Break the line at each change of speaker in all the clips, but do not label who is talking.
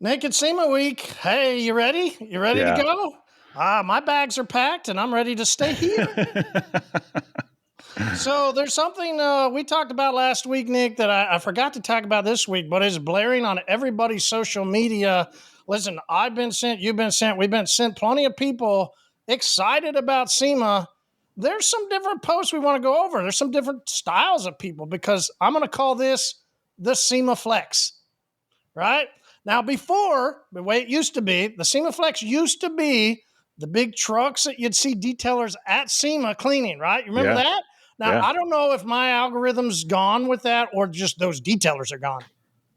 Naked SEMA week. Hey, you ready? You ready to
Yeah.
go? My bags are packed and I'm ready to stay here. So there's something we talked about last week, Nick, that I forgot to talk about this week, but it's blaring on everybody's social media. Listen, I've been sent, you've been sent, we've been sent plenty of people excited about SEMA. There's some different posts we want to go over. There's some different styles of people because I'm going to call this the SEMA Flex, right? Now, before, the way it used to be, the SEMA Flex used to be the big trucks that you'd see detailers at SEMA cleaning, right? You remember
Yeah.
that? Now,
Yeah.
I don't know if my algorithm's gone with that or just those detailers are gone.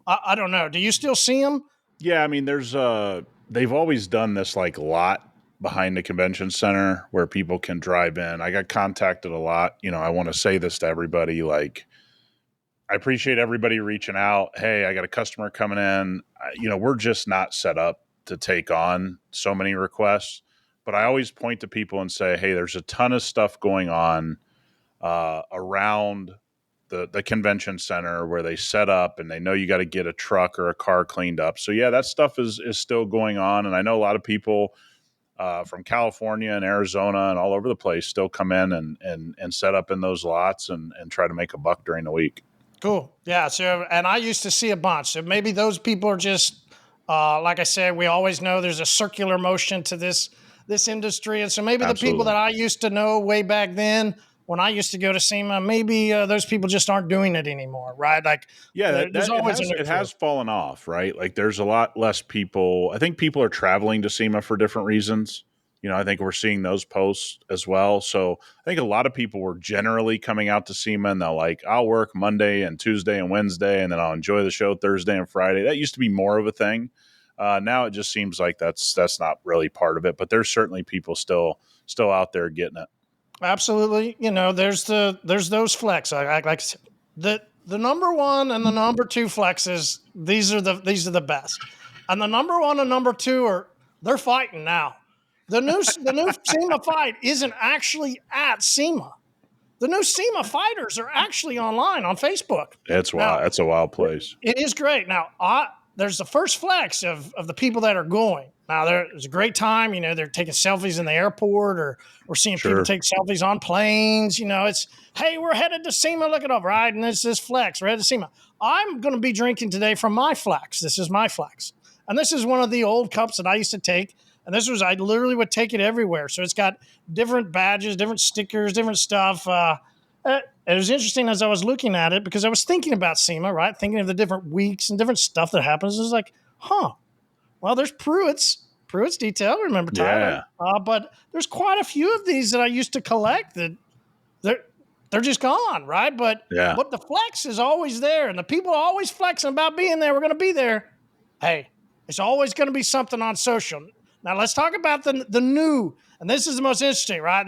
I don't know. Do you still see them?
Yeah. I mean, they've always done this like lot behind the convention center where people can drive in. I got contacted a lot. I want to say this to everybody. Like, I appreciate everybody reaching out. Hey, I got a customer coming in. We're just not set up to take on so many requests. But I always point to people and say, hey, there's a ton of stuff going on around the convention center where they set up and they know you got to get a truck or a car cleaned up. So yeah, that stuff is still going on. And I know a lot of people from California and Arizona and all over the place still come in and set up in those lots and try to make a buck during the week.
Cool. Yeah. So, and I used to see a bunch. So maybe those people are just, like I said, we always know there's a circular motion to this industry, and so maybe the people
Absolutely.
that I used to know way back then, when I used to go to SEMA, maybe those people just aren't doing it anymore, right? Like
Yeah,
there's
that
always a new
it
crew.
has fallen off, right? Like there's a lot less people. I think people are traveling to SEMA for different reasons. I think we're seeing those posts as well. So I think a lot of people were generally coming out to SEMA and they're like, I'll work Monday and Tuesday and Wednesday, and then I'll enjoy the show Thursday and Friday. That used to be more of a thing. Now it just seems like that's not really part of it. But there's certainly people still out there getting it.
Absolutely. There's those flex. Like the number one and the number two flexes. These are the best. And the number one and number two they're fighting now. The new SEMA fight isn't actually at SEMA. The new SEMA fighters are actually online on Facebook.
It's
Now,
wild. That's a wild place.
it is great. Now, there's the first flex of the people that are going. Now, there's a great time. They're taking selfies in the airport, or we're seeing people
Sure.
take selfies on planes. It's, hey, we're headed to SEMA. Look it up, right? And it's this flex. We're headed to SEMA. I'm going to be drinking today from my flex. This is my flex. And this is one of the old cups that I used to take. And I literally would take it everywhere. So it's got different badges, different stickers, different stuff. It was interesting as I was looking at it because I was thinking about SEMA, right? Thinking of the different weeks and different stuff that happens. It was like, well, there's Pruitt's detail. Remember Tyler?
Yeah.
But there's quite a few of these that I used to collect that they're just gone, right? But
Yeah.
the flex is always there, and the people are always flexing about being there. We're going to be there. Hey, it's always going to be something on social. Now let's talk about the new, and this is the most interesting, right?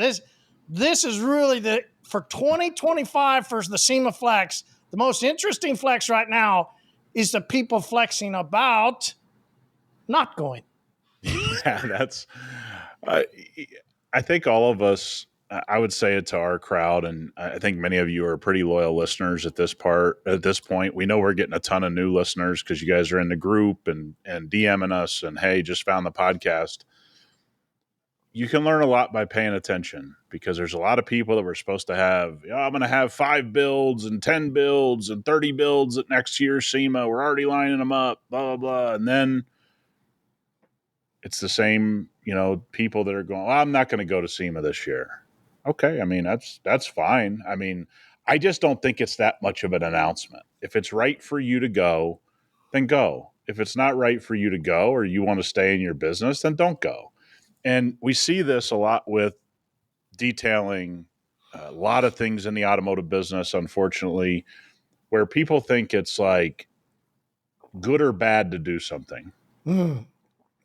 This is really for 2025 for the SEMA flex. The most interesting flex right now is the people flexing about not going.
Yeah, that's. I I think all of us. I would say it to our crowd, and I think many of you are pretty loyal listeners at this point. We know we're getting a ton of new listeners because you guys are in the group and DMing us, and hey, just found the podcast. You can learn a lot by paying attention because there's a lot of people that were supposed to have. I'm going to have 5 builds and 10 builds and 30 builds at next year's SEMA. We're already lining them up, blah blah blah, and then it's the same, people that are going, well, I'm not going to go to SEMA this year. Okay. I mean, that's fine. I mean, I just don't think it's that much of an announcement. If it's right for you to go, then go. If it's not right for you to go or you want to stay in your business, then don't go. And we see this a lot with detailing, a lot of things in the automotive business, unfortunately, where people think it's like good or bad to do something.
Mm.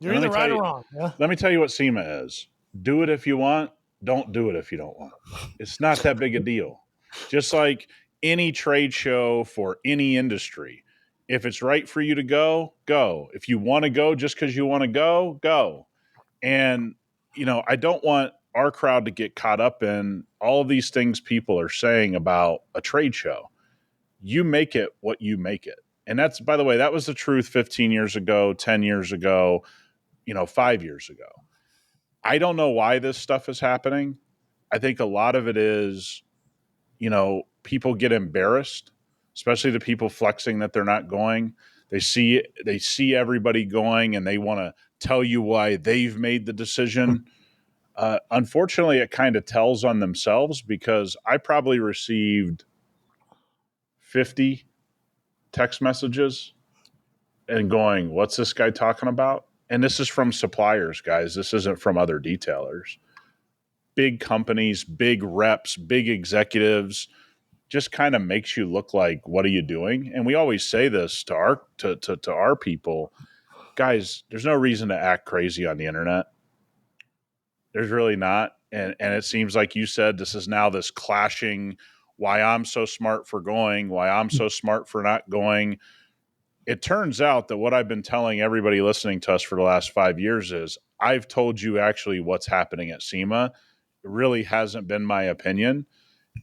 You're
And
either right or wrong. Yeah.
let me tell you what SEMA is. Do it if you want. Don't do it if you don't want. It's not that big a deal. Just like any trade show for any industry. If it's right for you to go, go. If you want to go just because you want to go, go. And, I don't want our crowd to get caught up in all of these things people are saying about a trade show. You make it what you make it. And that's, by the way, that was the truth 15 years ago, 10 years ago, 5 years ago. I don't know why this stuff is happening. I think a lot of it is, people get embarrassed, especially the people flexing that they're not going. They see everybody going and they want to tell you why they've made the decision. Unfortunately, it kind of tells on themselves, because I probably received 50 text messages and going, what's this guy talking about? And this is from suppliers, guys. This isn't from other detailers. Big companies, big reps, big executives, just kind of makes you look like, what are you doing? And we always say this to our people, guys, there's no reason to act crazy on the internet. There's really not. And it seems like you said, this is now this clashing, why I'm so smart for going, why I'm so smart for not going. It turns out that what I've been telling everybody listening to us for the last 5 years is, I've told you actually what's happening at SEMA. It really hasn't been my opinion.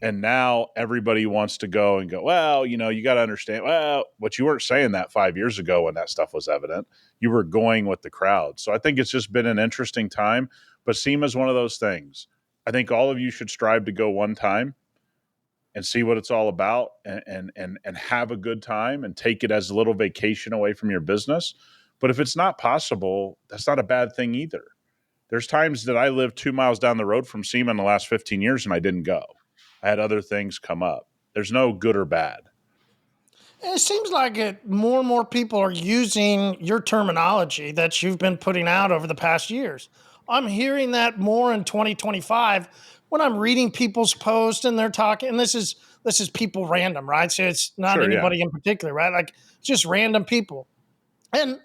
And now everybody wants to go and go, well, you got to understand, well, what you weren't saying that 5 years ago when that stuff was evident. You were going with the crowd. So I think it's just been an interesting time. But SEMA is one of those things. I think all of you should strive to go one time and see what it's all about, and have a good time and take it as a little vacation away from your business. But if it's not possible, that's not a bad thing either. There's times that I lived 2 miles down the road from SEMA in the last 15 years and I didn't go. I had other things come up. There's no good or bad.
It seems like more and more people are using your terminology that you've been putting out over the past years. I'm hearing that more in 2025 when I'm reading people's posts and they're talking. And this is people random, right? So it's not
Sure, yeah.
anybody in particular, right? Like just random people. And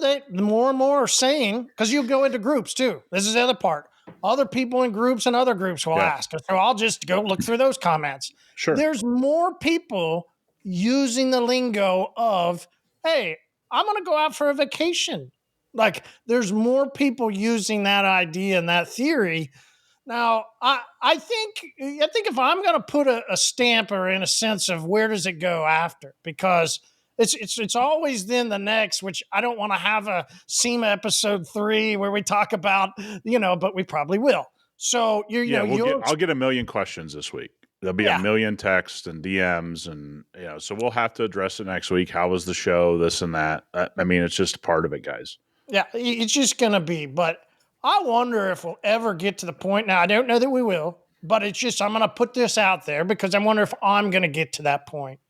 they the more and more are saying, because you go into groups too. This is the other part. Other people in groups and other groups will
Yeah.
ask. So I'll just go look through those comments.
Sure.
There's more people using the lingo of, hey, I'm gonna go out for a vacation. Like there's more people using that idea and that theory. Now, I think if I'm going to put a stamper in a sense of where does it go after, because it's always then the next, which I don't want to have a SEMA episode 3 where we talk about, but we probably will. So
Yeah, I'll get a million questions this week. There'll be a
yeah.
million texts and DMs, and so we'll have to address it next week. How was the show? This and that. I mean, it's just a part of it, guys.
Yeah, it's just going to be. But I wonder if we'll ever get to the point. Now, I don't know that we will, but it's just, I'm going to put this out there because I wonder if I'm going to get to that point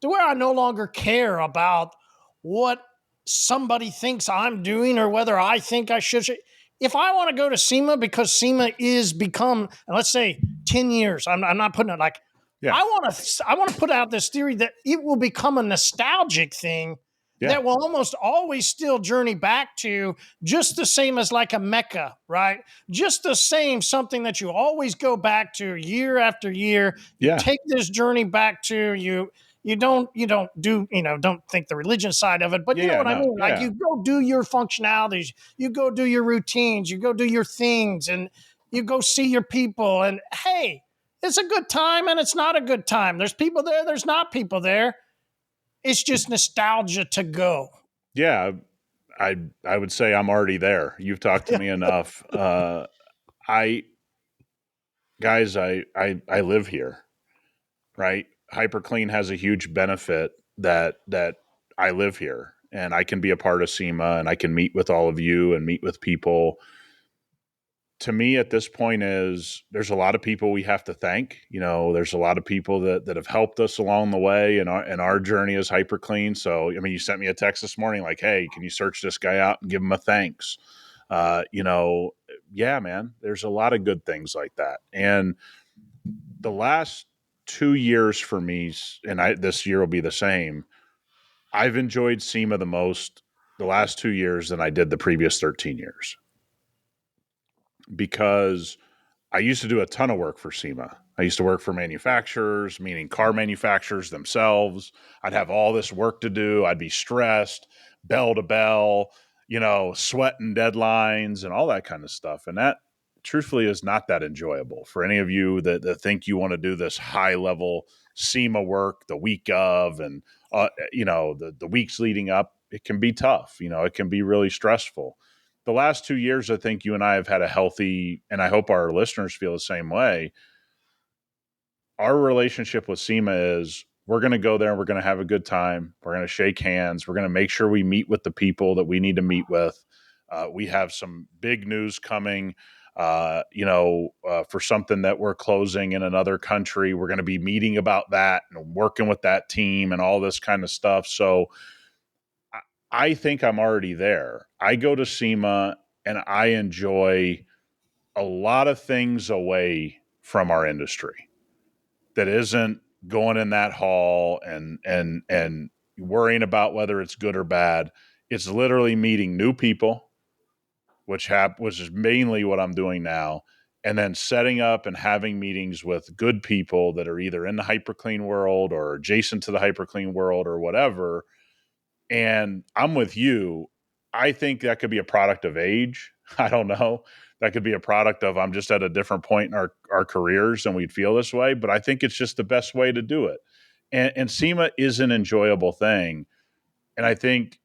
to where I no longer care about what somebody thinks I'm doing or whether I think I should. If I want to go to SEMA because SEMA is become, and let's say 10 years, I'm not putting it like,
Yeah.
I want to put out this theory that it will become a nostalgic thing
Yeah.
that will almost always still journey back to, just the same as like a Mecca, right? Just the same, something that you always go back to year after year. You
Yeah.
take this journey back to you. Don't think the religion side of it, but you know
Yeah.
what I
No.
mean? Like
Yeah.
you go do your functionalities, you go do your routines, you go do your things, and you go see your people. And hey, it's a good time and it's not a good time. There's people there, there's not people there. It's just nostalgia to go.
Yeah. I would say I'm already there. You've talked to me enough. I guys, I live here, right? HyperCLEAN has a huge benefit that I live here and I can be a part of SEMA and I can meet with all of you and meet with people. To me at this point is there's a lot of people we have to thank. There's a lot of people that have helped us along the way in our journey as HyperCLEAN. So, I mean, you sent me a text this morning like, hey, can you search this guy out and give him a thanks? Yeah, man, there's a lot of good things like that. And the last 2 years for me, and this year will be the same, I've enjoyed SEMA the most the last 2 years than I did the previous 13 years, because I used to do a ton of work for SEMA. I used to work for manufacturers, meaning car manufacturers themselves. I'd have all this work to do. I'd be stressed, bell to bell, sweating deadlines and all that kind of stuff. And that truthfully is not that enjoyable for any of you that think you want to do this high level SEMA work the week of, and the weeks leading up, it can be tough. It can be really stressful. The last 2 years, I think you and I have had a healthy, and I hope our listeners feel the same way. Our relationship with SEMA is we're going to go there and we're going to have a good time. We're going to shake hands. We're going to make sure we meet with the people that we need to meet with. We have some big news coming, for something that we're closing in another country. We're going to be meeting about that and working with that team and all this kind of stuff. So I think I'm already there. I go to SEMA and I enjoy a lot of things away from our industry that isn't going in that hall and worrying about whether it's good or bad. It's literally meeting new people, which is mainly what I'm doing now, and then setting up and having meetings with good people that are either in the hyperCLEAN world or adjacent to the hyperCLEAN world or whatever. And I'm with you. I think that could be a product of age. I don't know. That could be a product of I'm just at a different point in our careers and we'd feel this way. But I think it's just the best way to do it. And SEMA is an enjoyable thing. And I think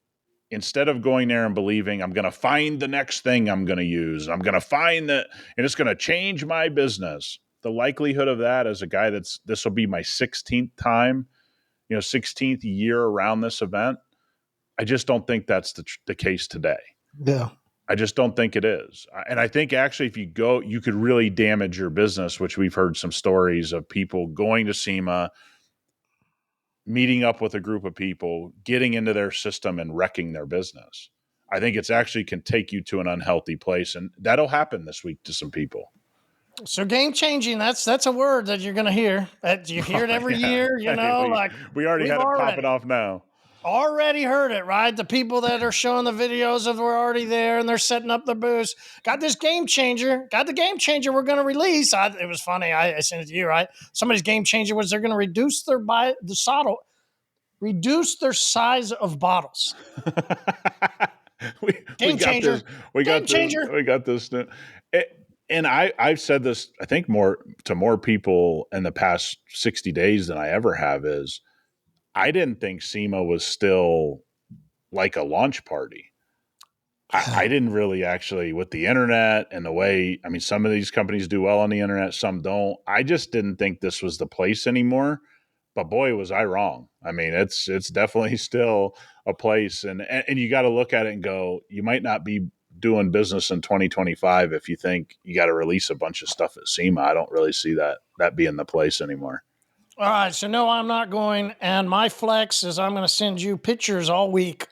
instead of going there and believing I'm going to find the next thing I'm going to use, I'm going to find that, and it's going to change my business, the likelihood of that as a guy this will be my 16th time, 16th year around this event. I just don't think that's the case today.
Yeah.
I just don't think it is. And I think actually if you go, you could really damage your business, which we've heard some stories of people going to SEMA, meeting up with a group of people, getting into their system and wrecking their business. I think it's actually can take you to an unhealthy place. And that'll happen this week to some people.
So game changing, that's a word that you're going to hear. You hear it every year,
we already had it popping off now.
Already heard it, right? The people that are showing the videos of we're already there and they're setting up their booths. Got this game changer. Got the game changer we're going to release. It was funny. I sent it to you, right? Somebody's game changer was they're going to reduce their size of bottles.
we got this. We got this. And I've said this, I think more people in the past 60 days than I ever have is I didn't think SEMA was still like a launch party. I didn't really actually with the internet and the way, I mean, some of these companies do well on the internet, some don't. I just didn't think this was the place anymore. But boy, was I wrong. I mean, it's definitely still a place. And you got to look at it and go, you might not be doing business in 2025 if you think you got to release a bunch of stuff at SEMA. I don't really see that being the place anymore.
All right, so no, I'm not going. And my flex is I'm going to send you pictures all week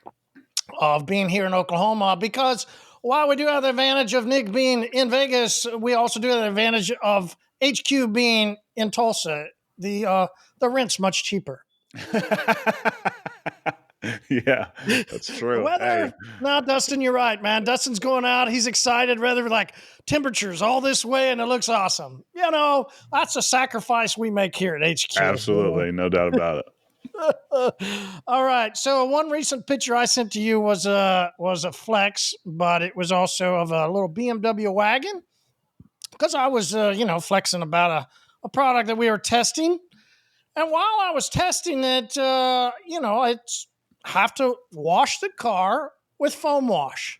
of being here in Oklahoma because while we do have the advantage of Nick being in Vegas, we also do have the advantage of HQ being in Tulsa. The rent's much cheaper.
Yeah, that's true.
The weather, no, Dustin, you're right, man. Dustin's going out. He's excited. Rather like temperatures all this way, and it looks awesome. That's a sacrifice we make here at HQ.
Absolutely, no doubt about
it. All right. So one recent picture I sent to you was a flex, but it was also of a little BMW wagon because I was flexing about a product that we were testing. And while I was testing it, it's have to wash the car with foam wash.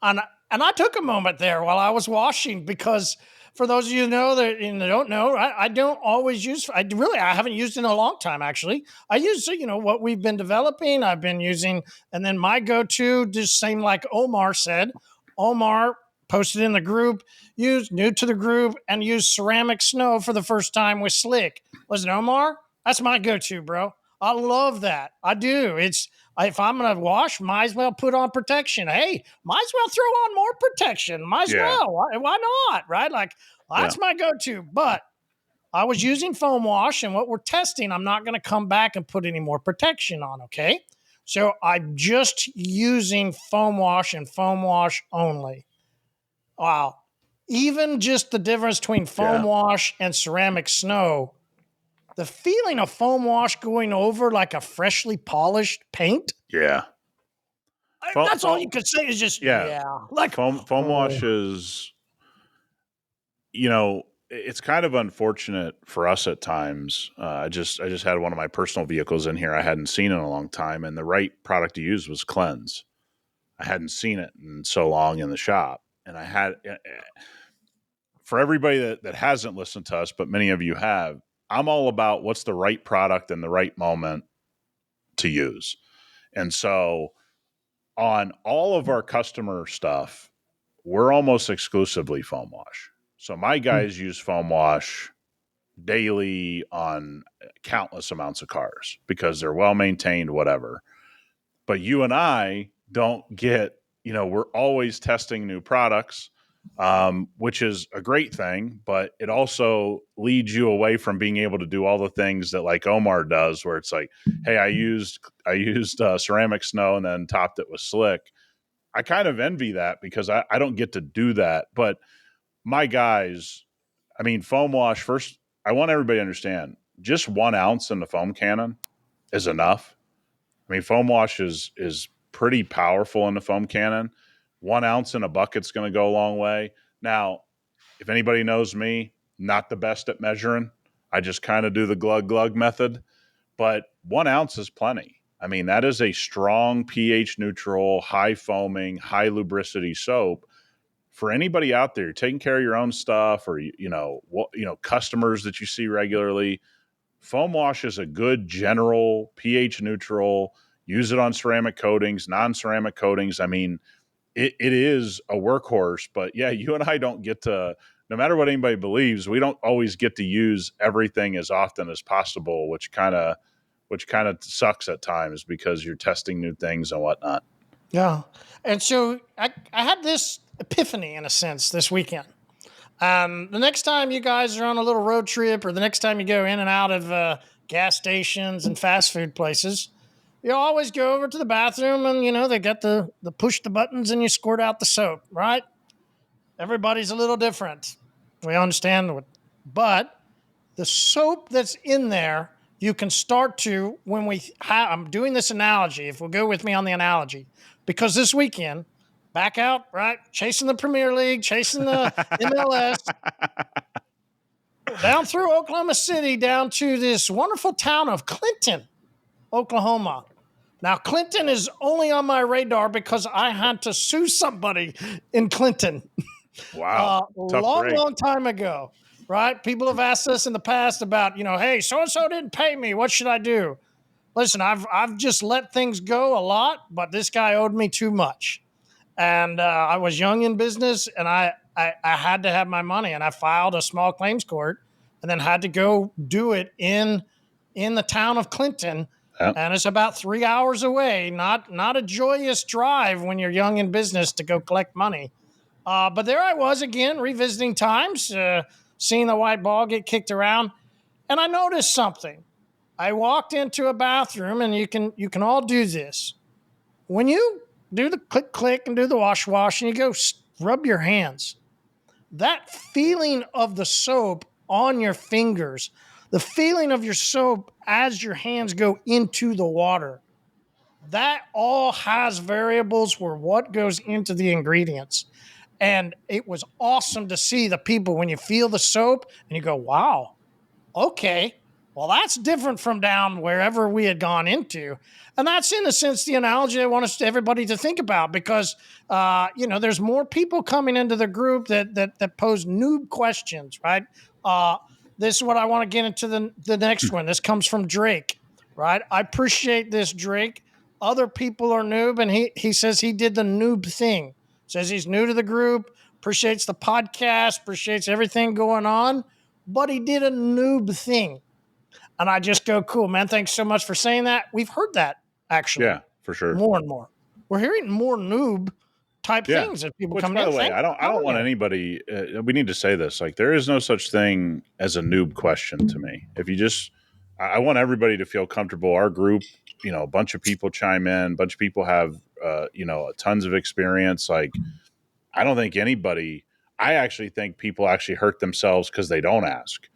And I took a moment there while I was washing because for those of you who know that don't know, I don't always use. I haven't used it in a long time. Actually, I use what we've been developing. I've been using, and then my go-to, just same like Omar said. Omar posted in the group, used new to the group, and used ceramic snow for the first time with Slick. Listen, Omar, that's my go-to, bro. I love that. I do. If I'm going to wash, might as well put on protection. Hey, might as well throw on more protection. Might as well. Why not? Right? Like, that's my go-to. But I was using foam wash, and what we're testing, I'm not going to come back and put any more protection on, okay? So I'm just using foam wash and foam wash only. Wow. Even just the difference between foam wash and ceramic snow, the feeling of foam wash going over like a freshly polished paint.
Yeah.
That's all you could say is just,
like
foam
wash is, it's kind of unfortunate for us at times. I just had one of my personal vehicles in here I hadn't seen in a long time, and the right product to use was Cleanse. I hadn't seen it in so long in the shop, and I had for everybody that hasn't listened to us, but many of you have. I'm all about what's the right product in the right moment to use, and so on all of our customer stuff, we're almost exclusively foam wash. So my guys use foam wash daily on countless amounts of cars because they're well maintained, whatever. But you and I don't get, we're always testing new products, which is a great thing, but it also leads you away from being able to do all the things that like Omar does, where it's like, hey, I used ceramic snow and then topped it with slick. I kind of envy that because I don't get to do that. But my guys, I mean, foam wash first, I want everybody to understand just 1 ounce in the foam cannon is enough. I mean, foam wash is pretty powerful in the foam cannon. 1 ounce in a bucket's going to go a long way. Now, if anybody knows me, not the best at measuring. I just kind of do the glug glug method, but 1 ounce is plenty. I mean, that is a strong pH neutral, high foaming, high lubricity soap. For anybody out there taking care of your own stuff, or customers that you see regularly, foam wash is a good general pH neutral. Use it on ceramic coatings, non-ceramic coatings. I mean, it is a workhorse, but yeah, you and I don't get to, no matter what anybody believes, we don't always get to use everything as often as possible, which kind of sucks at times because you're testing new things and whatnot.
Yeah. And so I had this epiphany in a sense this weekend. The next time you guys are on a little road trip, or the next time you go in and out of gas stations and fast food places, you always go over to the bathroom and, they got the push the buttons and you squirt out the soap, right? Everybody's a little different. We understand. But the soap that's in there, you can start to, I'm doing this analogy, if we'll go with me on the analogy, because this weekend, back out, right, chasing the Premier League, chasing the MLS, down through Oklahoma City, down to this wonderful town of Clinton, Oklahoma. Now, Clinton is only on my radar because I had to sue somebody in Clinton
Wow. Tough
long,
break.
long time ago, right? People have asked us in the past about, hey, so and so didn't pay me. What should I do? Listen, I've just let things go a lot, but this guy owed me too much, and I was young in business, and I had to have my money, and I filed a small claims court, and then had to go do it in the town of Clinton.
Yep.
And it's about 3 hours away. Not a joyous drive when you're young in business to go collect money. But there I was again, revisiting times, seeing the white ball get kicked around, and I noticed something. I walked into a bathroom, and you can all do this. When you do the click click and do the wash wash, and you go rub your hands, that feeling of the soap on your fingers, the feeling of your soap as your hands go into the water, that all has variables where what goes into the ingredients. And it was awesome to see the people when you feel the soap and you go, wow, okay, well, that's different from down wherever we had gone into. And that's, in a sense, the analogy I want everybody to think about, because, there's more people coming into the group that pose noob questions, right? This is what I want to get into the next one. This comes from Drake, right? I appreciate this, Drake. Other people are noob, and he says he did the noob thing. Says he's new to the group, appreciates the podcast, appreciates everything going on, but he did a noob thing. And I just go, cool, man. Thanks so much for saying that. We've heard that, actually,
Yeah, for sure.
more and more. We're hearing more noob type
Yeah.
things as people
Which,
come
by
in.
the way, I don't want anybody. We need to say this. Like, there is no such thing as a noob question to me. If you just, I want everybody to feel comfortable. Our group, a bunch of people chime in. A bunch of people have, tons of experience. Like, I don't think anybody. I actually think people actually hurt themselves because they don't ask.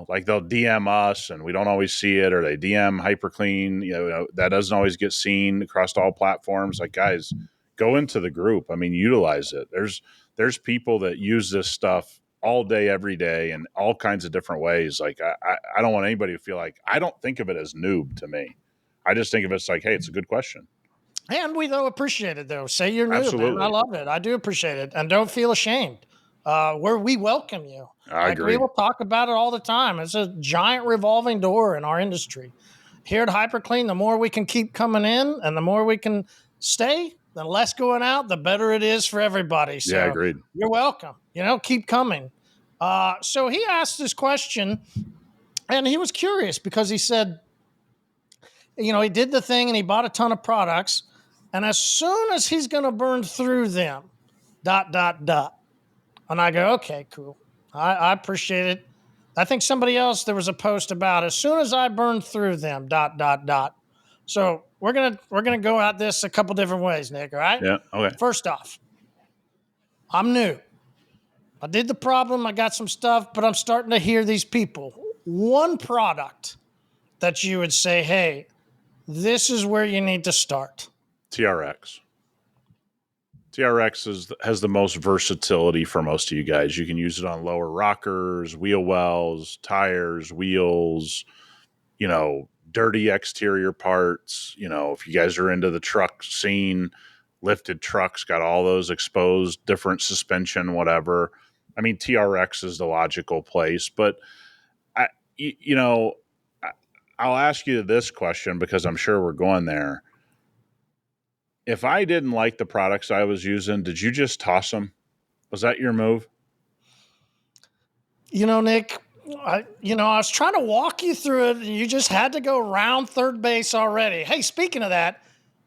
Like they'll DM us and we don't always see it, or they DM hyperCLEAN. That doesn't always get seen across all platforms. Like, guys, go into the group. I mean, utilize it. There's people that use this stuff all day, every day, in all kinds of different ways. Like I don't want anybody to feel like, I don't think of it as noob to me. I just think of it as like, hey, it's a good question.
And we though appreciate it though. Say you're new, man. I
Absolutely.
love it. I do appreciate it, and don't feel ashamed. We welcome you.
I
Like we
agree.
will talk about it all the time. It's a giant revolving door in our industry. Here at hyperCLEAN, the more we can keep coming in, and the more we can stay, the less going out, the better it is for everybody.
Yeah,
So
agreed.
you're welcome. Keep coming. So he asked this question, and he was curious because he said, he did the thing and he bought a ton of products. And as soon as he's going to burn through them, dot, dot, dot. And I go, okay, cool. I appreciate it. I think somebody else, there was a post about as soon as I burn through them, dot, dot, dot. So we're gonna go at this a couple different ways, Nick. All right.
Yeah. Okay.
First off, I'm new. I did the problem. I got some stuff, but I'm starting to hear these people. One product that you would say, hey, this is where you need to start.
TRX. TRX has the most versatility for most of you guys. You can use it on lower rockers, wheel wells, tires, wheels, dirty exterior parts. If you guys are into the truck scene, lifted trucks, got all those exposed, different suspension, whatever. I mean, TRX is the logical place, but I'll ask you this question because I'm sure we're going there. If I didn't like the products I was using, did you just toss them? Was that your move?
Nick, I was trying to walk you through it, and you just had to go round third base already. Hey, speaking of that,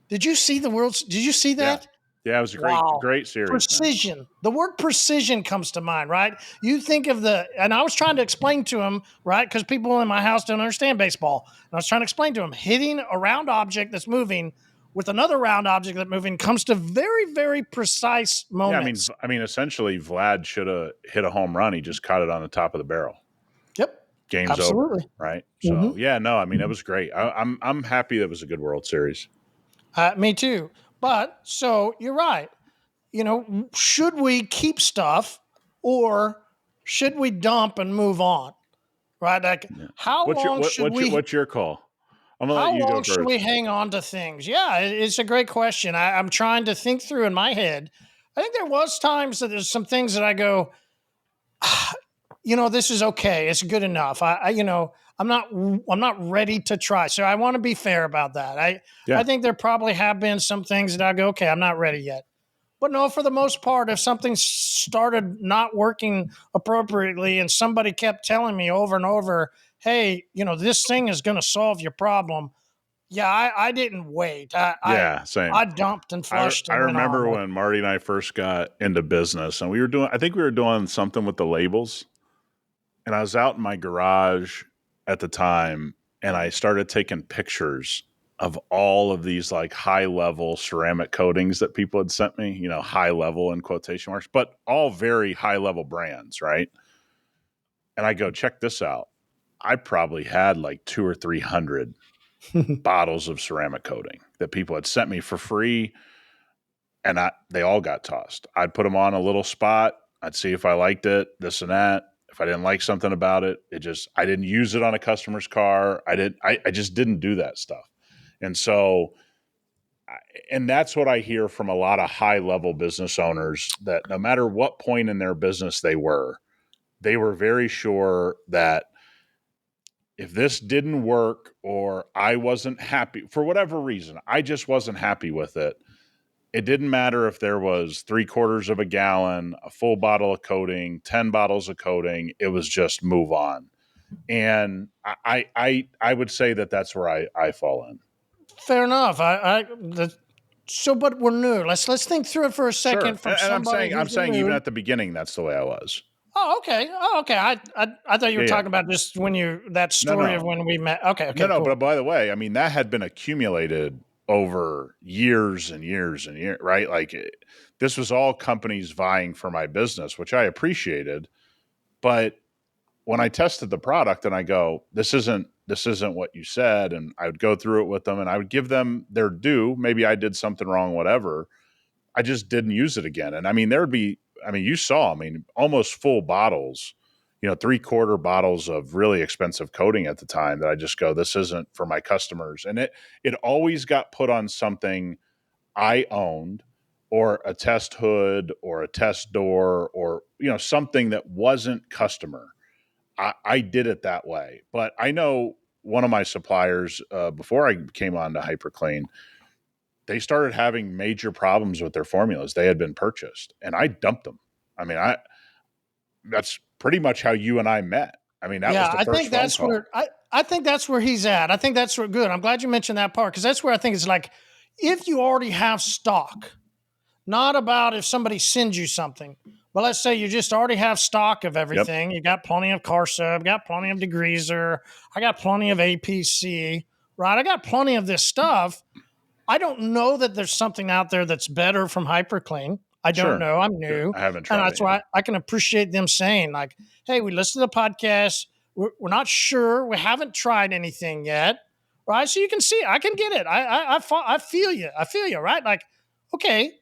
did you see Did you see
Yeah.
that?
Yeah, it was a
Wow.
great series, man.
Precision. The word precision comes to mind, right? You think of and I was trying to explain to him, right? Because people in my house don't understand baseball. And I was trying to explain to him hitting a round object that's moving with another round object that's moving comes to very, very precise
Yeah,
moments.
I mean, essentially, Vlad should have hit a home run. He just caught it on the top of the barrel.
Yep.
Game's over,
Absolutely.
right? So,
Mm-hmm.
yeah, no, I mean, it was great. I'm happy that was a good World Series.
Me too. But so you're right. Should we keep stuff or should we dump and move on? Right? Like,
Yeah.
how long should we?
What's your call? I'm gonna let
How
you go
long should
first.
we hang on to things? Yeah, it's a great question. I'm trying to think through in my head. I think there was times that there's some things that I go, this is okay. It's good enough. I'm not ready to try. So I want to be fair about that. I
Yeah,
think there probably have been some things that I go, okay, I'm not ready yet. But no, for the most part, if something started not working appropriately and somebody kept telling me over and over, hey, this thing is going to solve your problem. Yeah, I didn't wait.
yeah, same.
I dumped and
I
flushed
I
and went on.
remember
Like,
when Marty and I first got into business, and I think we were doing something with the labels, and I was out in my garage at the time, and I started taking pictures of all of these like high level ceramic coatings that people had sent me, high level in quotation marks, but all very high level brands, right? And I go, check this out. I probably had like 200 or 300 bottles of ceramic coating that people had sent me for free, and they all got tossed. I'd put them on a little spot. I'd see if I liked it, this and that. If I didn't like something about it, I didn't use it on a customer's car. I just didn't do that stuff. And so, and that's what I hear from a lot of high level business owners, that no matter what point in their business they were very sure that if this didn't work, or I wasn't happy for whatever reason, I just wasn't happy with it. It didn't matter if there was 3/4 of a gallon, a full bottle of coating, 10 bottles of coating. It was just move on. And I would say that that's where I fall in.
fair enough. But we're new. Let's think through it for a
Sure.
second from
And
somebody
I'm
who's
saying even
new.
at the beginning, that's the way I was.
Oh, okay. Oh, okay. I thought you were
Yeah. Yeah.
talking about just that
No,
story of
no,
when we met. Okay.
no,
Okay.
no.
Cool.
But by the way, I mean, that had been accumulated over years and years and years, right? Like this was all companies vying for my business, which I appreciated. But when I tested the product and I go, this isn't what you said, and I would go through it with them and I would give them their due. Maybe I did something wrong, whatever. I just didn't use it again. And I mean, there would be I mean, you saw, I mean, almost full bottles, 3/4 bottles of really expensive coating at the time that I just go, this isn't for my customers. And it always got put on something I owned, or a test hood or a test door, or, something that wasn't customer. I did it that way. But I know one of my suppliers, before I came on to hyperCLEAN, they started having major problems with their formulas. They had been purchased, and I dumped them. I mean, that's pretty much how you and I met. I mean, that was
Yeah,
the
I
first
think
phone
that's
call.
where I think that's where he's at. I think that's where good. I'm glad you mentioned that part because that's where I think it's like if you already have stock, not about if somebody sends you something. But let's say you just already have stock of
Yep.
everything. You got plenty of car sub, got plenty of degreaser, I got plenty of APC, right? I got plenty of this stuff. I don't know that there's something out there that's better from hyperCLEAN. I don't
Sure.
know. I'm
Good.
new.
I haven't
And
tried it
that's
yet.
why I can appreciate them saying, like, hey, we listened to the podcast. We're not sure. We haven't tried anything yet. Right. So you can see, I can get it. I feel you. I feel you. Right. Like, okay,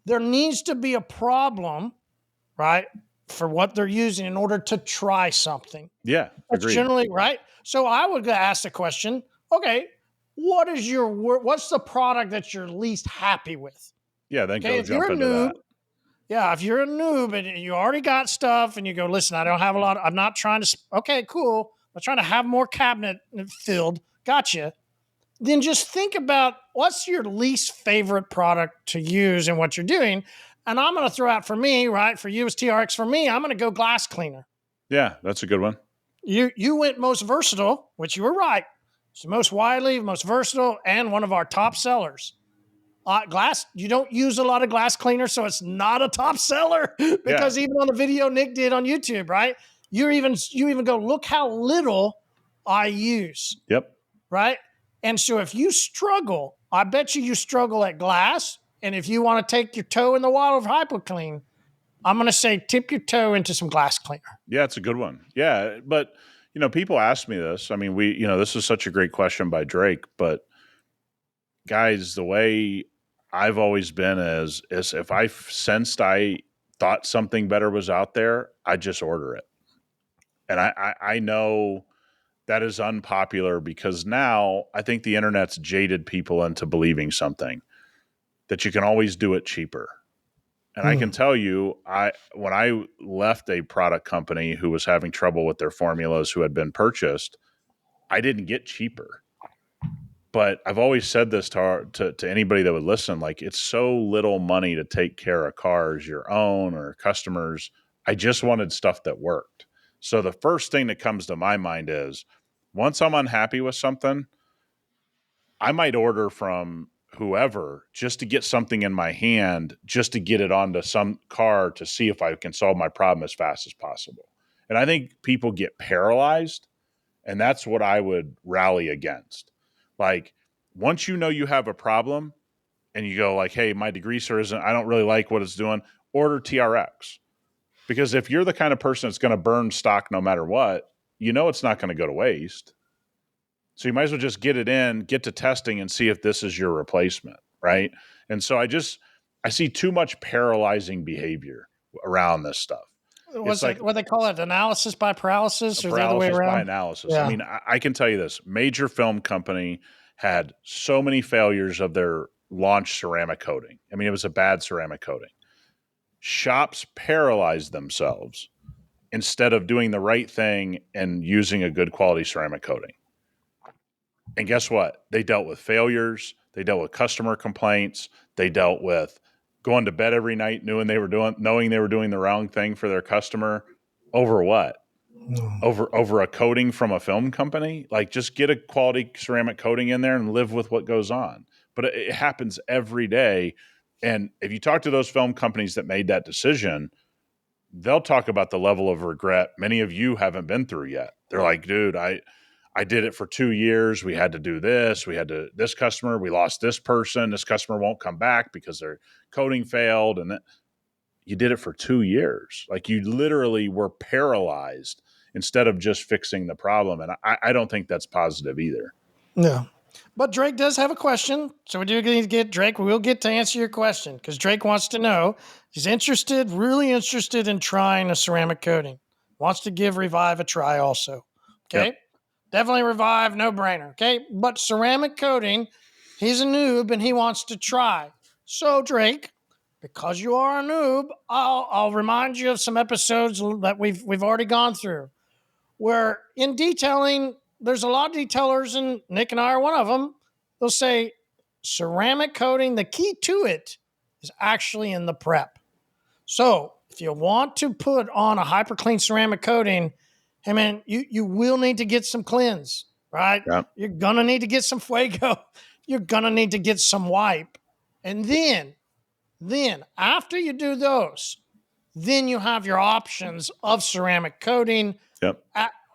there needs to be a problem, right, for what they're using in order to try something.
Yeah.
That's
Agreed.
generally right. So I would ask the question, okay, what's the product that you're least happy with?
Yeah. Then
Okay,
go
if you're
jump
a
into
noob,
that.
yeah, if you're a noob and you already got stuff and you go, listen, I don't have a lot. I'm not trying to. Okay, cool. I'm trying to have more cabinet filled. Gotcha. Then just think about what's your least favorite product to use and what you're doing. And I'm going to throw out for me, right? For you as TRX, for me, I'm going to go glass cleaner.
Yeah. That's a good one.
You went most versatile, which you were right. It's the most widely, most versatile, and one of our top sellers. Glass, you don't use a lot of glass cleaner, so it's not a top seller
Yeah.
because even on the video Nick did on YouTube, right? You even go, look how little I use,
Yep.
right? And so if you struggle, I bet you struggle at glass. And if you want to take your toe in the water of hyperclean, I'm going to say tip your toe into some glass cleaner.
Yeah. It's a good one. Yeah. But, people ask me this. I mean, this is such a great question by Drake, but guys, the way I've always been is if I sensed I thought something better was out there, I just order it. And I know that is unpopular because now I think the internet's jaded people into believing something that you can always do it cheaper. And I can tell you, when I left a product company who was having trouble with their formulas who had been purchased, I didn't get cheaper. But I've always said this to anybody that would listen, like it's so little money to take care of cars, your own or customers. I just wanted stuff that worked. So the first thing that comes to my mind is once I'm unhappy with something, I might order from whoever just to get something in my hand, just to get it onto some car to see if I can solve my problem as fast as possible. And I think people get paralyzed, and that's what I would rally against. Like, once you know you have a problem and you go like, hey, my degreaser isn't, I don't really like what it's doing, order TRX. Because if you're the kind of person that's going to burn stock no matter what, it's not going to go to waste. So you might as well just get it in, get to testing and see if this is your replacement, right? And so I see too much paralyzing behavior around this stuff. It's
Was
like
it what they call it, analysis by
a
paralysis, or the other way
paralysis by
around?
analysis. I
Yeah.
mean, I can tell you this major film company had so many failures of their launch ceramic coating. I mean, it was a bad ceramic coating. Shops paralyzed themselves instead of doing the right thing and using a good quality ceramic coating. And guess what? They dealt with failures. They dealt with customer complaints. They dealt with going to bed every night knowing they were doing the wrong thing for their customer. Over what? Over a coating from a film company? Like, just get a quality ceramic coating in there and live with what goes on. But it happens every day. And if you talk to those film companies that made that decision, they'll talk about the level of regret many of you haven't been through yet. They're like, dude, I did it for 2 years. We had to do this. We had to, this customer, we lost this person. This customer won't come back because their coating failed. And you did it for 2 years. Like, you literally were paralyzed instead of just fixing the problem. And I don't think that's positive either.
Yeah. But Drake does have a question, so we do need to get Drake. We'll get to answer your question because Drake wants to know. He's interested, really interested in trying a ceramic coating. Wants to give Revive a try also.
Yep.
Okay, definitely Revive, no brainer. Okay, but ceramic coating, he's a noob and he wants to try. So Drake, because you are a noob, I'll remind you of some episodes that we've already gone through where in detailing, there's a lot of detailers, and Nick and I are one of them. They'll say ceramic coating, the key to it is actually in the prep. So if you want to put on a hyperCLEAN ceramic coating, hey man, you will need to get some cleanse, right?
Yep.
You're gonna need to get some fuego. You're gonna need to get some wipe. And then after you do those, then you have your options of ceramic coating.
Yep.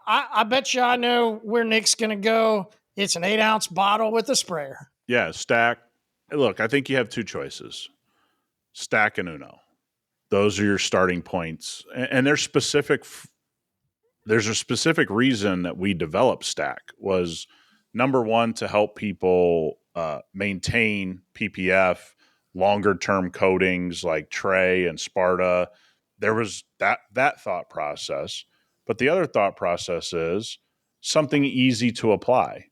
I bet you I know where Nick's going to go. It's an 8-ounce bottle with a sprayer.
Yeah. Stack. Look, I think you have two choices: Stack and Uno. Those are your starting points, and they're specific. There's a specific reason that we developed Stack. Was number one, to help people maintain PPF, longer term coatings like Tray and Sparta. There was that thought process, but the other thought process is something easy to apply.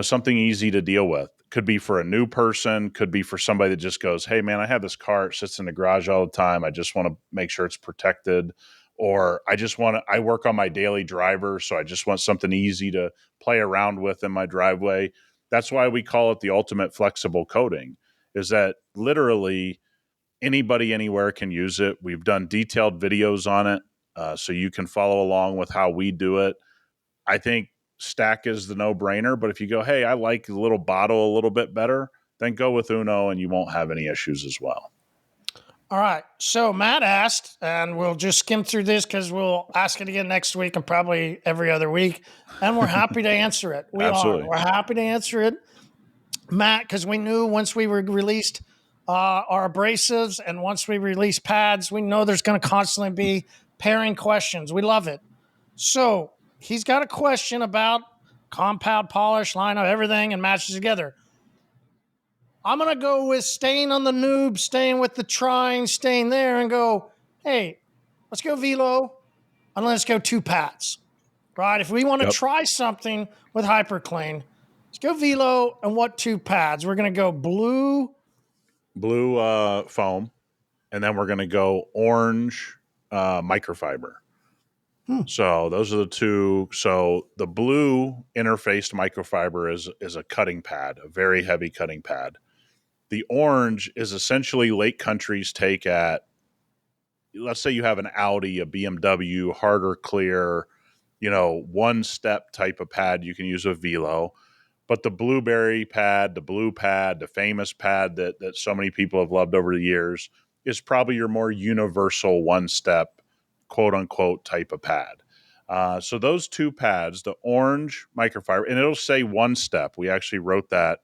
Something easy to deal with. Could be for a new person, could be for somebody that just goes, hey man, I have this car, it sits in the garage all the time. I just want to make sure it's protected. Or I work on my daily driver, so I just want something easy to play around with in my driveway. That's why we call it the ultimate flexible coating, is that literally anybody anywhere can use it. We've done detailed videos on it, so you can follow along with how we do it. I think Stack is the no-brainer, but if you go, hey, I like the little bottle a little bit better, then go with Uno and you won't have any issues as well.
All right. So Matt asked, and we'll just skim through this because we'll ask it again next week and probably every other week. And we're happy to answer it. We are.
Absolutely.
We're happy to answer it, Matt, because we knew once we were released our abrasives and once we release pads, we know there's going to constantly be pairing questions. We love it. So he's got a question about compound polish, line up everything, and matches together. I'm going to go with staying on the noob, staying with the trying, staying there, and go, hey, let's go velo and let's go 2 pads, right? If we want to
Yep.
try something with hyperCLEAN, let's go velo and what 2 pads? We're going to go blue
Foam, and then we're going to go orange microfiber. So those are the two. So the blue interfaced microfiber is a cutting pad, a very heavy cutting pad. The orange is essentially Lake Country's take at, let's say you have an Audi, a BMW, harder clear, one step type of pad you can use with Velo. But the blueberry pad, the blue pad, the famous pad that so many people have loved over the years is probably your more universal one step, quote unquote, type of pad. So those 2 pads, the orange microfiber, and it'll say one step. We actually wrote that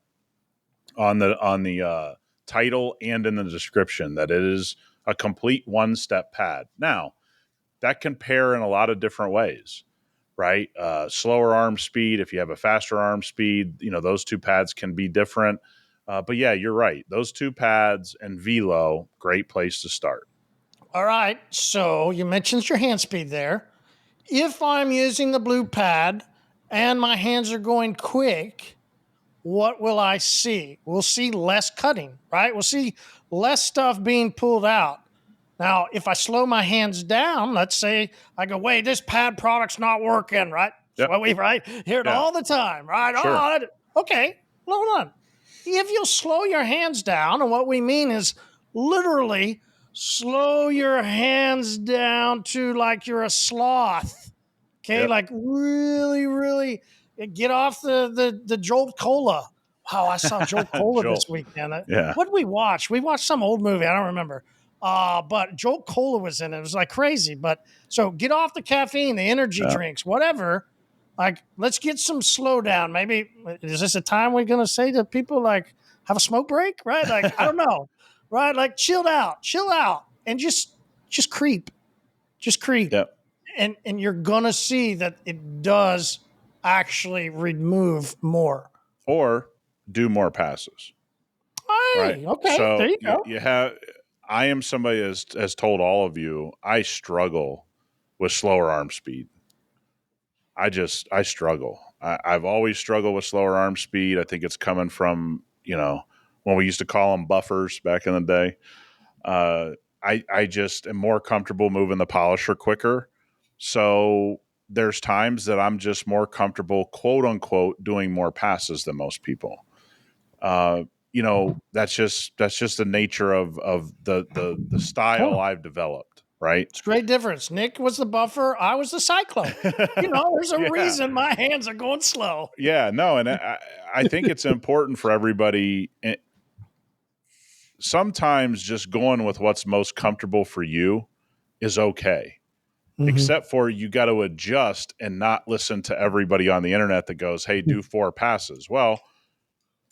on the title and in the description that it is a complete one step pad. Now, that can pair in a lot of different ways, right? Slower arm speed, if you have a faster arm speed, those 2 pads can be different. But yeah, you're right. Those 2 pads and Velo, great place to start.
All right. So you mentioned your hand speed there. If I'm using the blue pad and my hands are going quick, what will I see? We'll see less cutting, right? We'll see less stuff being pulled out. Now, if I slow my hands down, let's say I go, wait, this pad product's not working, right? That's
Yep.
what we hear it
Yeah.
all the time, right?
Sure.
Okay, hold on. If you slow your hands down, and what we mean is literally slow your hands down to like you're a sloth. Okay,
Yep.
like really, really get off the Jolt Cola. Wow, I saw Jolt Cola this
Joel.
weekend.
Yeah.
What did we watch? We watched some old movie. I don't remember. But Jolt Cola was in it. It was like crazy. But so get off the caffeine, the energy
Yeah.
drinks, whatever. Like, let's get some slowdown. Maybe is this a time we're gonna say to people like have a smoke break? Right? Like, I don't know. Right? Like chill out, and just creep. Just creep.
Yep.
And you're gonna see that it does actually remove more.
Or do more passes, right?
Hey, okay, there
So
you go.
you have, I am somebody as told all of you, I struggle with slower arm speed. I struggle. I've always struggled with slower arm speed. I think it's coming from, when we used to call them buffers back in the day. Uh, I just am more comfortable moving the polisher quicker. So there's times that I'm just more comfortable, quote unquote, doing more passes than most people. That's just the nature of the style
Yeah.
I've developed, right?
It's a great difference. Nick was the buffer. I was the cyclone. There's a
Yeah,
reason my hands are going slow.
yeah, no, and I think it's important for everybody. Sometimes just going with what's most comfortable for you is okay.
Mm-hmm.
Except for you got to adjust and not listen to everybody on the internet that goes, "Hey, do 4 passes." Well,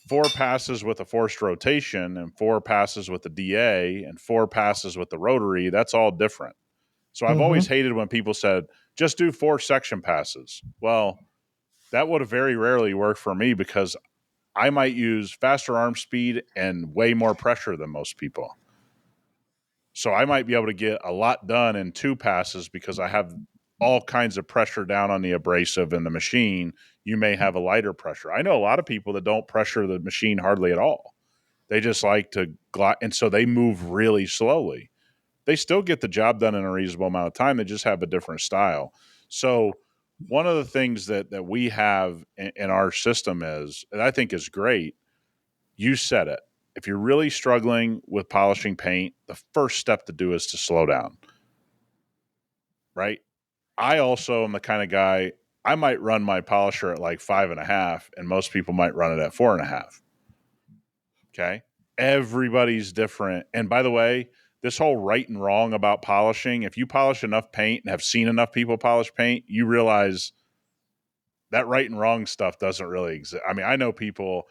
4 passes with a forced rotation and 4 passes with the DA and 4 passes with the rotary, that's all different. So I've
Mm-hmm.
always hated when people said, just do 4 section passes. Well, that would have very rarely worked for me because I might use faster arm speed and way more pressure than most people. So I might be able to get a lot done in 2 passes because I have all kinds of pressure down on the abrasive in the machine. You may have a lighter pressure. I know a lot of people that don't pressure the machine hardly at all. They just like to glide, and so they move really slowly. They still get the job done in a reasonable amount of time. They just have a different style. So one of the things that we have in our system is, and I think is great, you said it. If you're really struggling with polishing paint, the first step to do is to slow down, right? I also am the kind of guy, I might run my polisher at like 5.5, and most people might run it at 4.5. Okay. Everybody's different. And by the way, this whole right and wrong about polishing, if you polish enough paint and have seen enough people polish paint, you realize that right and wrong stuff doesn't really exist. I mean, I know people,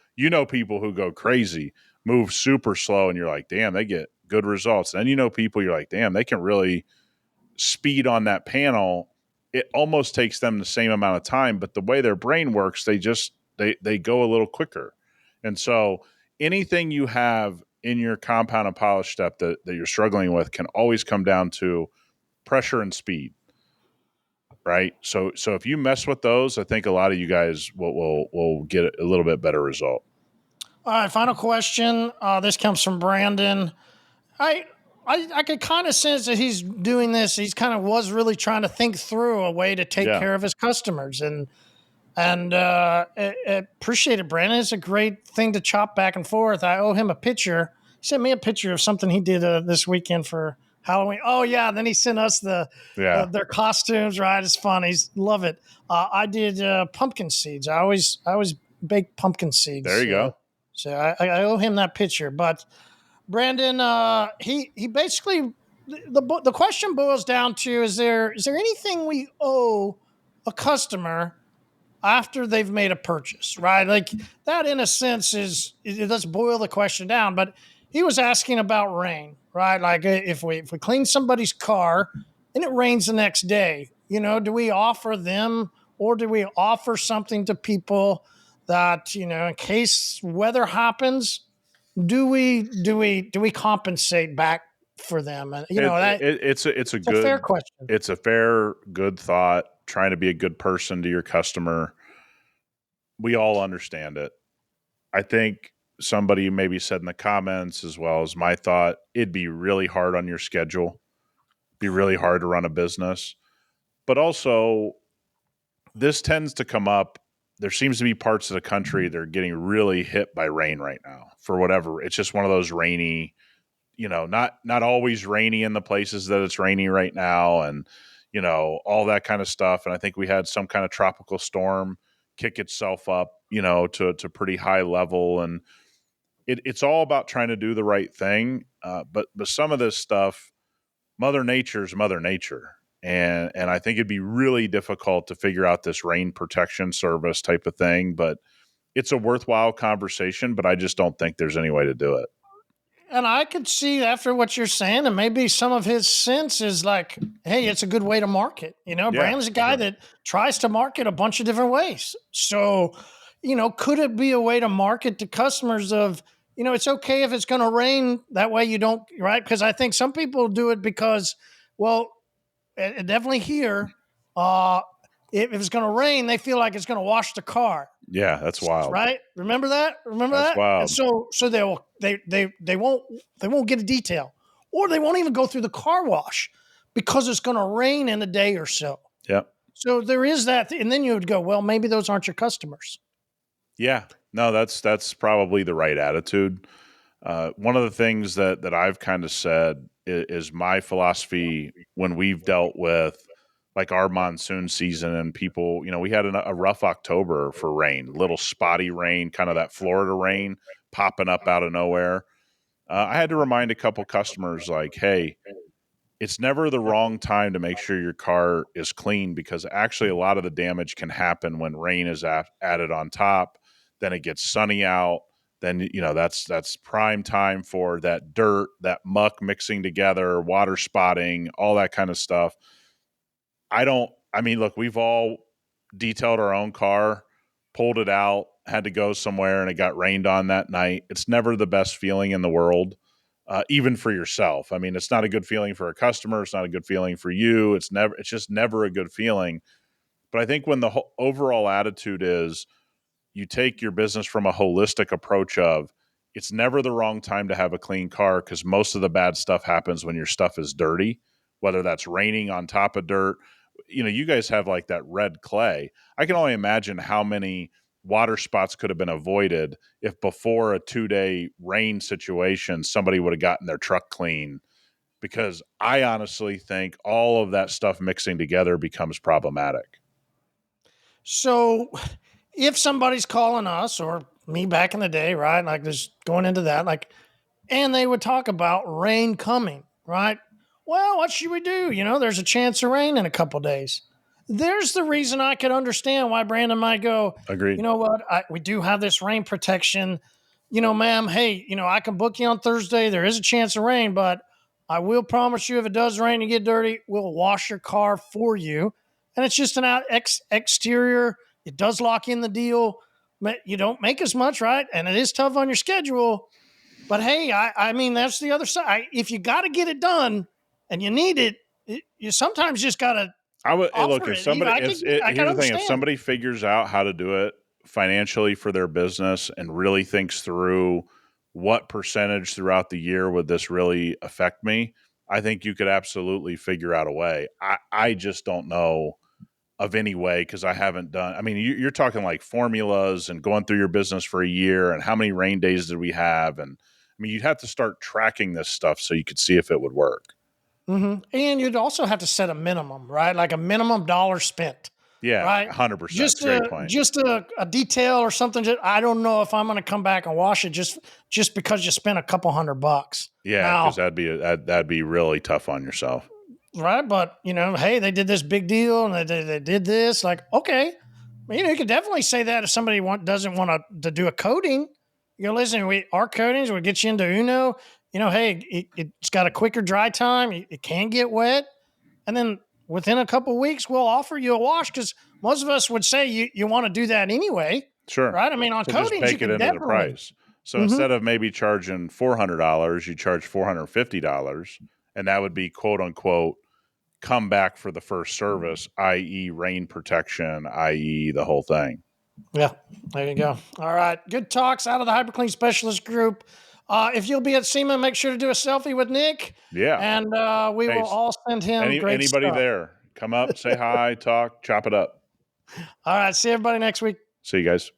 people who go crazy, move super slow, and you're like, damn, they get good results. And then people, you're like, damn, they can really speed on that panel. It almost takes them the same amount of time, but the way their brain works, they go a little quicker. And so anything you have in your compound and polish step that you're struggling with can always come down to pressure and speed, right? So if you mess with those, I think a lot of you guys will get a little bit better result.
All right, final question. This comes from Brandon. I I could kind of sense that he's doing this. He's kind of was really trying to think through a way to take
Yeah.
care of his customers, and appreciate it, Brandon. It's a great thing to chop back and forth. I owe him a picture. He sent me a picture of something he did this weekend for Halloween. Oh yeah, then he sent us
Yeah.
their costumes. Right, it's fun. He's love it. I did pumpkin seeds. I always bake pumpkin
There
seeds.
you go.
So I owe him that picture. But Brandon, he basically the question boils down to is there anything we owe a customer after they've made a purchase, right? Like that, in a sense, let's boil the question down. But he was asking about rain, right? Like if we clean somebody's car and it rains the next day, do we offer them or do we offer something to people that in case weather happens, do we compensate back for them? And
It's a
it's a fair
good,
question.
it's a fair, good thought, trying to be a good person to your customer. We all understand it. I think somebody maybe said in the comments, as well as my thought, it'd be really hard on your schedule, be really hard to run a business. But also, this tends to come up. There seems to be parts of the country that are getting really hit by rain right now for whatever. It's just one of those rainy, not always rainy in the places that it's rainy right now, and all that kind of stuff. And I think we had some kind of tropical storm kick itself up, to pretty high level, and it's all about trying to do the right thing. But some of this stuff, Mother Nature's Mother Nature. And I think it'd be really difficult to figure out this rain protection service type of thing, but it's a worthwhile conversation, but I just don't think there's any way to do it.
And I could see after what you're saying, and maybe some of his sense is like, hey, it's a good way to market.
Yeah,
Brandon's a guy
sure.
that tries to market a bunch of different ways. So, could it be a way to market to customers of, it's okay if it's going to rain. That way you don't, right? Because I think some people do it because, well, definitely here, uh, if it's going to rain, they feel like it's going to wash the car,
Yeah, that's wild.
right? Remember that? Remember
That's
that? And
wild.
so they won't get a detail, or they won't even go through the car wash because it's going to rain in a day or so.
Yep.
So there is that, and then you would go, well, maybe those aren't your customers.
Yeah. No, that's probably the right attitude. One of the things that I've kind of said is my philosophy when we've dealt with like our monsoon season and people, we had a rough October for rain, little spotty rain, kind of that Florida rain popping up out of nowhere. I had to remind a couple customers like, hey, it's never the wrong time to make sure your car is clean because actually a lot of the damage can happen when rain is added on top. Then it gets sunny out. Then that's prime time for that dirt, that muck mixing together, water spotting, all that kind of stuff. I mean, look, we've all detailed our own car, pulled it out, had to go somewhere, and it got rained on that night. It's never the best feeling in the world, even for yourself. I mean, it's not a good feeling for a customer. It's not a good feeling for you. It's just never a good feeling. But I think when the overall attitude is you take your business from a holistic approach of it's never the wrong time to have a clean car because most of the bad stuff happens when your stuff is dirty, whether that's raining on top of dirt. You guys have like that red clay. I can only imagine how many water spots could have been avoided if before a 2-day rain situation, somebody would have gotten their truck clean. Because I honestly think all of that stuff mixing together becomes problematic.
So if somebody's calling us or me back in the day, right? Like just going into that, like, and they would talk about rain coming, right? Well, what should we do? There's a chance of rain in a couple days. There's the reason I could understand why Brandon might go, you
Agreed.
know what? We do have this rain protection. Ma'am, hey, I can book you on Thursday. There is a chance of rain, but I will promise you if it does rain and get dirty, we'll wash your car for you. And it's just an exterior. It does lock in the deal. You don't make as much, right? And it is tough on your schedule. But hey, I mean, that's the other side. If you got to get it done and you need it, you sometimes just got to
I would look
offer
if
it.
somebody
I can
here's the thing: if
understand.
somebody figures out how to do it financially for their business and really thinks through what percentage throughout the year would this really affect me, I think you could absolutely figure out a way. I just don't know of any way because I haven't done. I mean, you're talking like formulas and going through your business for a year and how many rain days did we have, and I mean, you'd have to start tracking this stuff so you could see if it would work.
And you'd also have to set a minimum, right? Like a minimum dollar spent,
Yeah,
right?
100%. It's
Just
a great
a
point.
just a detail or something. I don't know if I'm going to come back and wash it just because you spent a couple $100.
Yeah, because
Now,
that'd be really tough on yourself.
right? But hey, they did this big deal and they did this. Like, okay, you could definitely say that if somebody doesn't want to do a coating. Listen, our coatings will get you into Uno. Hey, it's got a quicker dry time. It can get wet, and then within a couple weeks, we'll offer you a wash because most of us would say you want to do that anyway,
Sure.
right? I mean, on
So just
coatings, you
bake it
can
into the
definitely.
price. So
Mm-hmm.
instead of maybe charging $400, you charge $450, and that would be quote unquote come back for the first service, i.e., rain protection, i.e., the whole thing.
Yeah, there you go. All right, good talks out of the HyperClean Specialist Group. If you'll be at SEMA, make sure to do a selfie with Nick,
Yeah.
and we
Hey,
will all send him great
anybody
stuff.
there, come up, say hi, talk, chop it up.
All right, see everybody next week.
See you guys.